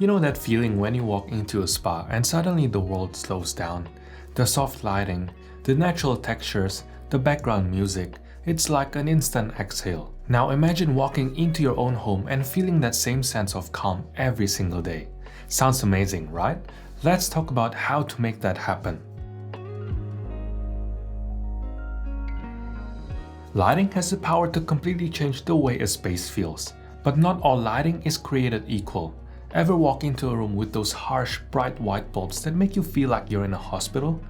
You know that feeling when you walk into a spa and suddenly the world slows down? The soft lighting, the natural textures, the background music, it's like an instant exhale. Now imagine walking into your own home and feeling that same sense of calm every single day. Sounds amazing, right? Let's talk about how to make that happen. Lighting has the power to completely change the way a space feels. But not all lighting is created equal. Ever walk into a room with those harsh, bright white bulbs that make you feel like you're in a hospital?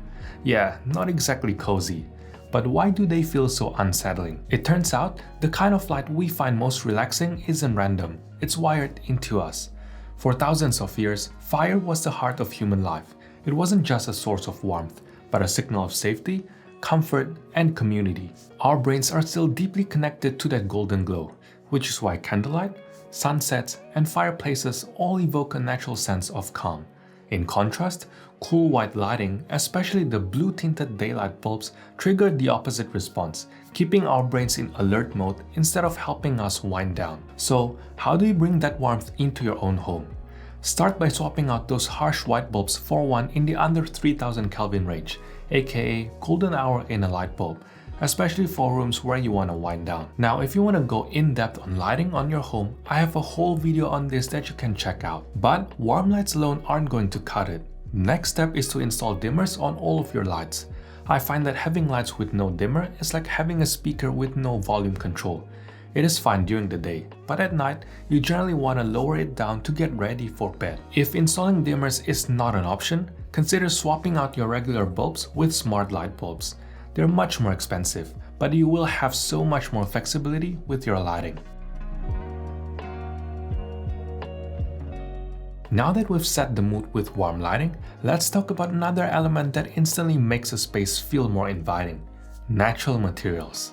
Yeah, not exactly cozy. But why do they feel so unsettling? It turns out, the kind of light we find most relaxing isn't random. It's wired into us. For thousands of years, fire was the heart of human life. It wasn't just a source of warmth, but a signal of safety, comfort, and community. Our brains are still deeply connected to that golden glow, which is why candlelight, sunsets, and fireplaces all evoke a natural sense of calm. In contrast, cool white lighting, especially the blue-tinted daylight bulbs, trigger the opposite response, keeping our brains in alert mode instead of helping us wind down. So, how do you bring that warmth into your own home? Start by swapping out those harsh white bulbs for one in the under 3000 Kelvin range, aka golden hour in a light bulb, especially for rooms where you want to wind down. Now, if you want to go in-depth on lighting on your home, I have a whole video on this that you can check out. But warm lights alone aren't going to cut it. Next step is to install dimmers on all of your lights. I find that having lights with no dimmer is like having a speaker with no volume control. It is fine during the day, but at night, you generally want to lower it down to get ready for bed. If installing dimmers is not an option, consider swapping out your regular bulbs with smart light bulbs. They're much more expensive, but you will have so much more flexibility with your lighting. Now that we've set the mood with warm lighting, let's talk about another element that instantly makes a space feel more inviting: natural materials.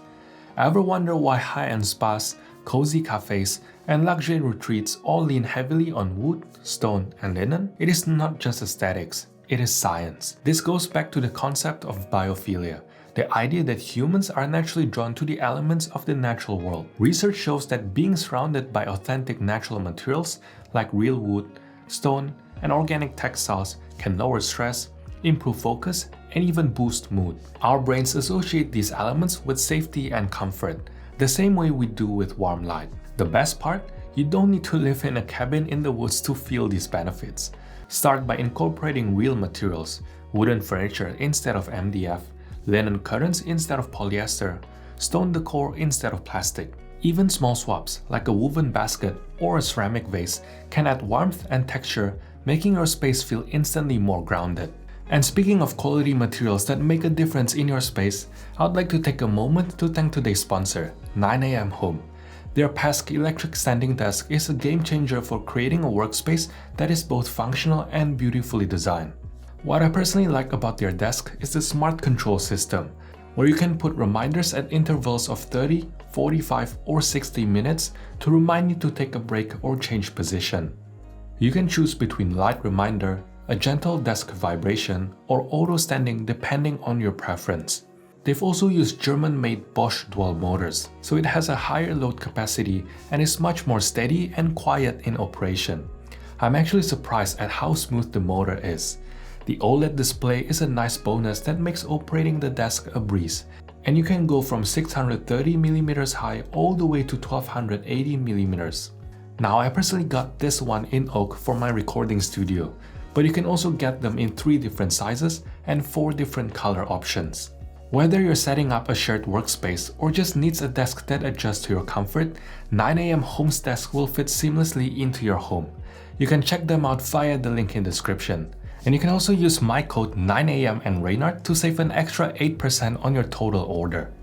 Ever wonder why high-end spas, cozy cafes, and luxury retreats all lean heavily on wood, stone, and linen? It is not just aesthetics, it is science. This goes back to the concept of biophilia, the idea that humans are naturally drawn to the elements of the natural world. Research shows that being surrounded by authentic natural materials like real wood, stone, and organic textiles can lower stress, improve focus, and even boost mood. Our brains associate these elements with safety and comfort, the same way we do with warm light. The best part? You don't need to live in a cabin in the woods to feel these benefits. Start by incorporating real materials, wooden furniture instead of MDF, linen curtains instead of polyester, stone decor instead of plastic. Even small swaps like a woven basket or a ceramic vase can add warmth and texture, making your space feel instantly more grounded. And speaking of quality materials that make a difference in your space, I'd like to take a moment to thank today's sponsor, 9am Home. Their Pesky electric standing desk is a game changer for creating a workspace that is both functional and beautifully designed. What I personally like about their desk is the smart control system, where you can put reminders at intervals of 30, 45, or 60 minutes to remind you to take a break or change position. You can choose between light reminder, a gentle desk vibration, or auto standing depending on your preference. They've also used German-made Bosch dual motors, so it has a higher load capacity and is much more steady and quiet in operation. I'm actually surprised at how smooth the motor is. The OLED display is a nice bonus that makes operating the desk a breeze, and you can go from 630mm high all the way to 1280mm. Now, I personally got this one in oak for my recording studio, but you can also get them in 3 different sizes and 4 different color options. Whether you're setting up a shared workspace or just needs a desk that adjusts to your comfort, 9am Home's desk will fit seamlessly into your home. You can check them out via the link in the description. And you can also use my code 9am and Reynard to save an extra 8% on your total order.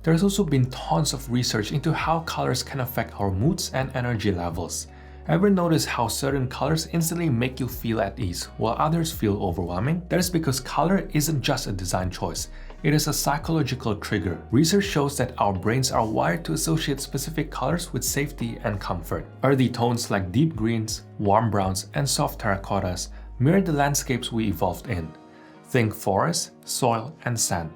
There's also been tons of research into how colors can affect our moods and energy levels. Ever notice how certain colors instantly make you feel at ease while others feel overwhelming? That is because color isn't just a design choice, it is a psychological trigger. Research shows that our brains are wired to associate specific colors with safety and comfort. Earthy tones like deep greens, warm browns, and soft terracottas mirror the landscapes we evolved in. Think forest, soil, and sand.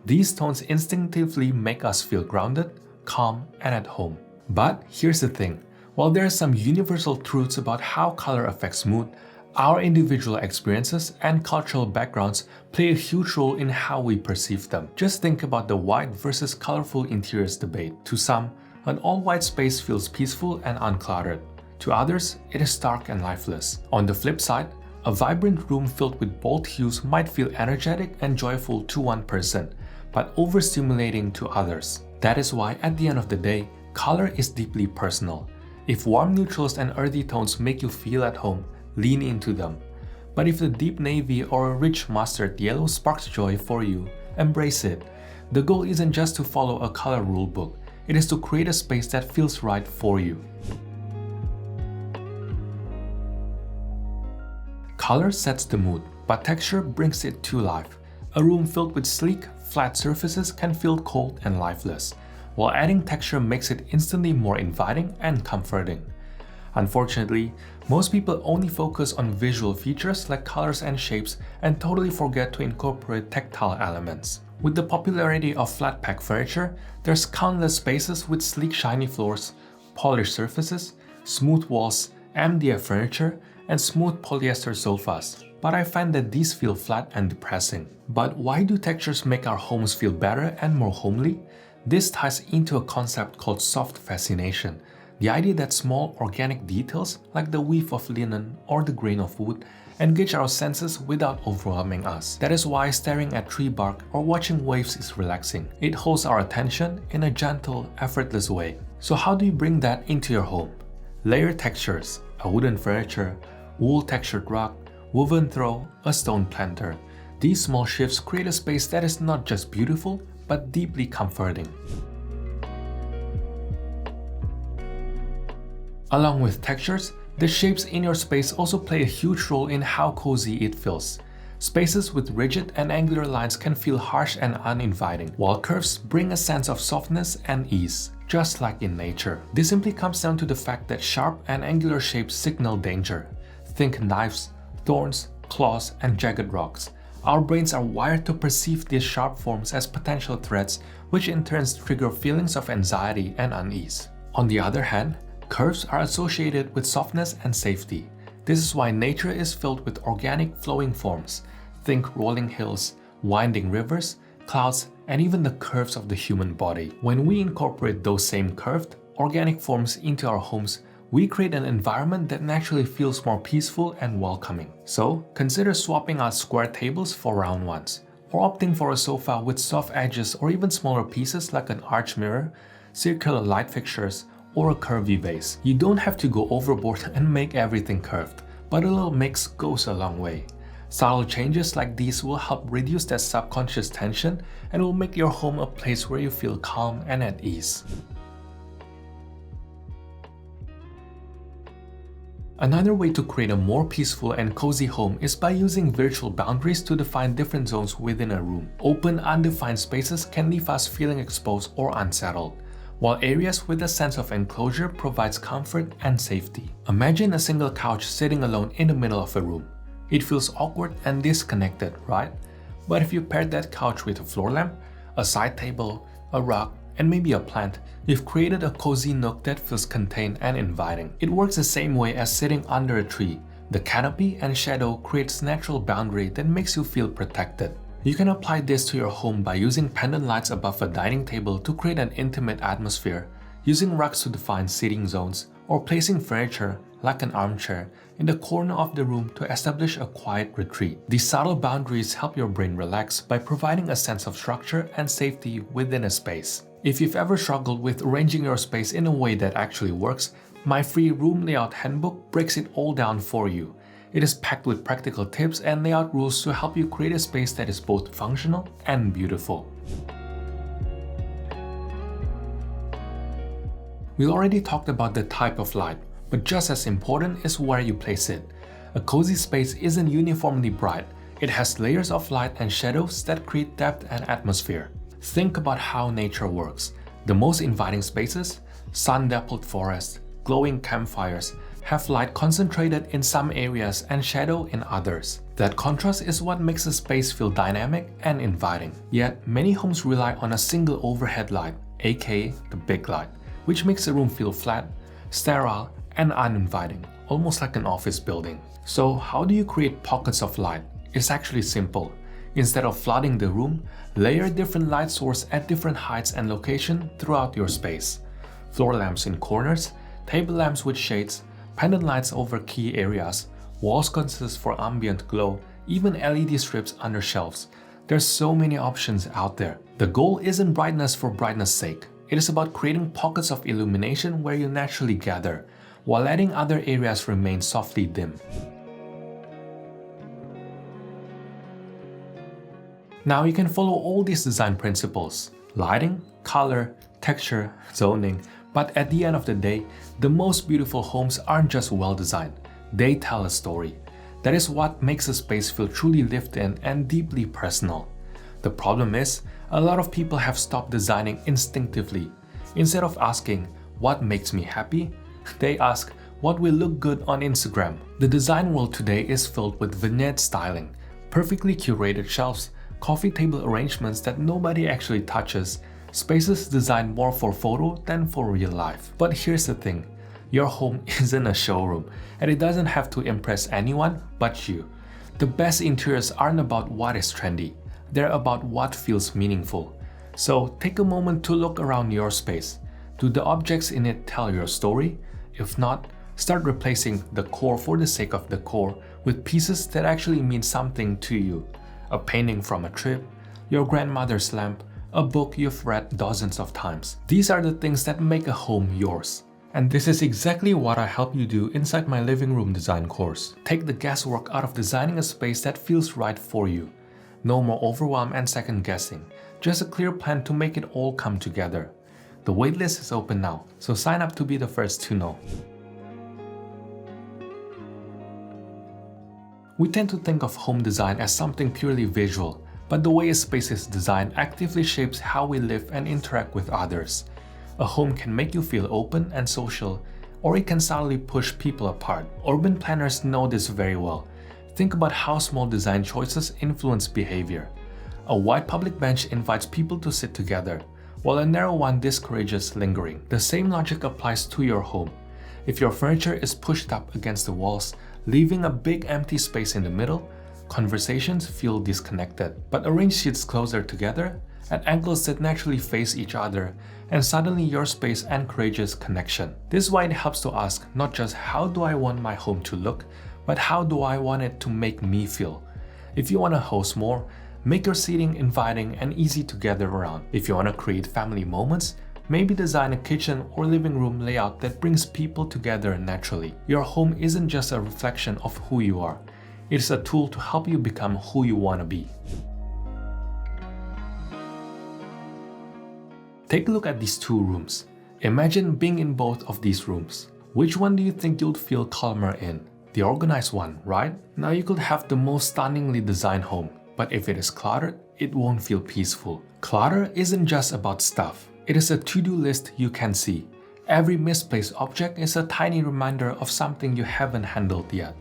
These tones instinctively make us feel grounded, calm, and at home. But here's the thing, while there are some universal truths about how color affects mood, our individual experiences and cultural backgrounds play a huge role in how we perceive them. Just think about the white versus colorful interiors debate. To some, an all-white space feels peaceful and uncluttered. To others, it is stark and lifeless. On the flip side, a vibrant room filled with bold hues might feel energetic and joyful to one person, but overstimulating to others. That is why, at the end of the day, color is deeply personal. If warm neutrals and earthy tones make you feel at home, lean into them. But if the deep navy or a rich mustard yellow sparks joy for you, embrace it. The goal isn't just to follow a color rulebook, it is to create a space that feels right for you. Color sets the mood, but texture brings it to life. A room filled with sleek, flat surfaces can feel cold and lifeless, while adding texture makes it instantly more inviting and comforting. Unfortunately, most people only focus on visual features like colors and shapes and totally forget to incorporate tactile elements. With the popularity of flat-pack furniture, there's countless spaces with sleek shiny floors, polished surfaces, smooth walls, MDF furniture, and smooth polyester sofas. But I find that these feel flat and depressing. But why do textures make our homes feel better and more homely? This ties into a concept called soft fascination. The idea that small organic details like the weave of linen or the grain of wood engage our senses without overwhelming us. That is why staring at tree bark or watching waves is relaxing. It holds our attention in a gentle, effortless way. So how do you bring that into your home? Layered textures, a wooden furniture, wool textured rug, woven throw, a stone planter. These small shifts create a space that is not just beautiful, but deeply comforting. Along with textures, the shapes in your space also play a huge role in how cozy it feels. Spaces with rigid and angular lines can feel harsh and uninviting, while curves bring a sense of softness and ease, just like in nature. This simply comes down to the fact that sharp and angular shapes signal danger. Think knives, thorns, claws, and jagged rocks. Our brains are wired to perceive these sharp forms as potential threats, which in turn trigger feelings of anxiety and unease. On the other hand, curves are associated with softness and safety. This is why nature is filled with organic flowing forms. Think rolling hills, winding rivers, clouds, and even the curves of the human body. When we incorporate those same curved, organic forms into our homes, we create an environment that naturally feels more peaceful and welcoming. So, consider swapping out square tables for round ones, or opting for a sofa with soft edges or even smaller pieces like an arch mirror, circular light fixtures, or a curvy vase. You don't have to go overboard and make everything curved, but a little mix goes a long way. Subtle changes like these will help reduce that subconscious tension and will make your home a place where you feel calm and at ease. Another way to create a more peaceful and cozy home is by using virtual boundaries to define different zones within a room. Open, undefined spaces can leave us feeling exposed or unsettled, while areas with a sense of enclosure provides comfort and safety. Imagine a single couch sitting alone in the middle of a room. It feels awkward and disconnected, right? But if you pair that couch with a floor lamp, a side table, a rug, and maybe a plant, you've created a cozy nook that feels contained and inviting. It works the same way as sitting under a tree. The canopy and shadow creates natural boundary that makes you feel protected. You can apply this to your home by using pendant lights above a dining table to create an intimate atmosphere, using rugs to define seating zones, or placing furniture, like an armchair, in the corner of the room to establish a quiet retreat. These subtle boundaries help your brain relax by providing a sense of structure and safety within a space. If you've ever struggled with arranging your space in a way that actually works, my free room layout handbook breaks it all down for you. It is packed with practical tips and layout rules to help you create a space that is both functional and beautiful. We already talked about the type of light, but just as important is where you place it. A cozy space isn't uniformly bright. It has layers of light and shadows that create depth and atmosphere. Think about how nature works. The most inviting spaces, sun-dappled forests, glowing campfires, have light concentrated in some areas and shadow in others. That contrast is what makes a space feel dynamic and inviting. Yet, many homes rely on a single overhead light, aka the big light. which makes the room feel flat, sterile, and uninviting, almost like an office building. So how do you create pockets of light? It's actually simple. Instead of flooding the room, layer different light sources at different heights and location throughout your space. Floor lamps in corners, table lamps with shades, pendant lights over key areas, wall sconces for ambient glow, even LED strips under shelves. There's so many options out there. The goal isn't brightness for brightness' sake. It is about creating pockets of illumination where you naturally gather, while letting other areas remain softly dim. Now you can follow all these design principles: lighting, color, texture, zoning, but at the end of the day, the most beautiful homes aren't just well designed, they tell a story. That is what makes a space feel truly lived in and deeply personal. The problem is, a lot of people have stopped designing instinctively. Instead of asking, what makes me happy? They ask, what will look good on Instagram? The design world today is filled with vignette styling, perfectly curated shelves, coffee table arrangements that nobody actually touches, spaces designed more for photo than for real life. But here's the thing, your home isn't a showroom, and it doesn't have to impress anyone but you. The best interiors aren't about what is trendy, they're about what feels meaningful. So take a moment to look around your space. Do the objects in it tell your story? If not, start replacing the core for the sake of the core with pieces that actually mean something to you. A painting from a trip, your grandmother's lamp, a book you've read dozens of times. These are the things that make a home yours. And this is exactly what I help you do inside my living room design course. Take the guesswork out of designing a space that feels right for you. No more overwhelm and second guessing, just a clear plan to make it all come together. The waitlist is open now, so sign up to be the first to know. We tend to think of home design as something purely visual, but the way a space is designed actively shapes how we live and interact with others. A home can make you feel open and social, or it can subtly push people apart. Urban planners know this very well. Think about how small design choices influence behavior. A wide public bench invites people to sit together, while a narrow one discourages lingering. The same logic applies to your home. If your furniture is pushed up against the walls, leaving a big empty space in the middle, conversations feel disconnected. But arrange seats closer together, at angles that naturally face each other, and suddenly your space encourages connection. This is why it helps to ask not just how do I want my home to look, but how do I want it to make me feel. If you want to host more, make your seating inviting and easy to gather around. If you want to create family moments, maybe design a kitchen or living room layout that brings people together naturally. Your home isn't just a reflection of who you are. It is a tool to help you become who you want to be. Take a look at these two rooms. Imagine being in both of these rooms. Which one do you think you'd feel calmer in? The organized one, right? Now you could have the most stunningly designed home, but if it is cluttered, it won't feel peaceful. Clutter isn't just about stuff. It is a to-do list you can see. Every misplaced object is a tiny reminder of something you haven't handled yet.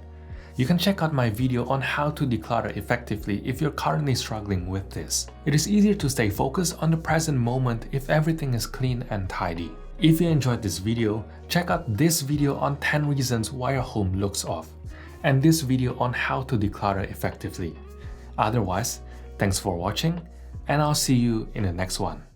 You can check out my video on how to declutter effectively if you're currently struggling with this. It is easier to stay focused on the present moment if everything is clean and tidy. If you enjoyed this video, check out this video on 10 reasons why your home looks off, and this video on how to declutter effectively. Otherwise, thanks for watching, and I'll see you in the next one.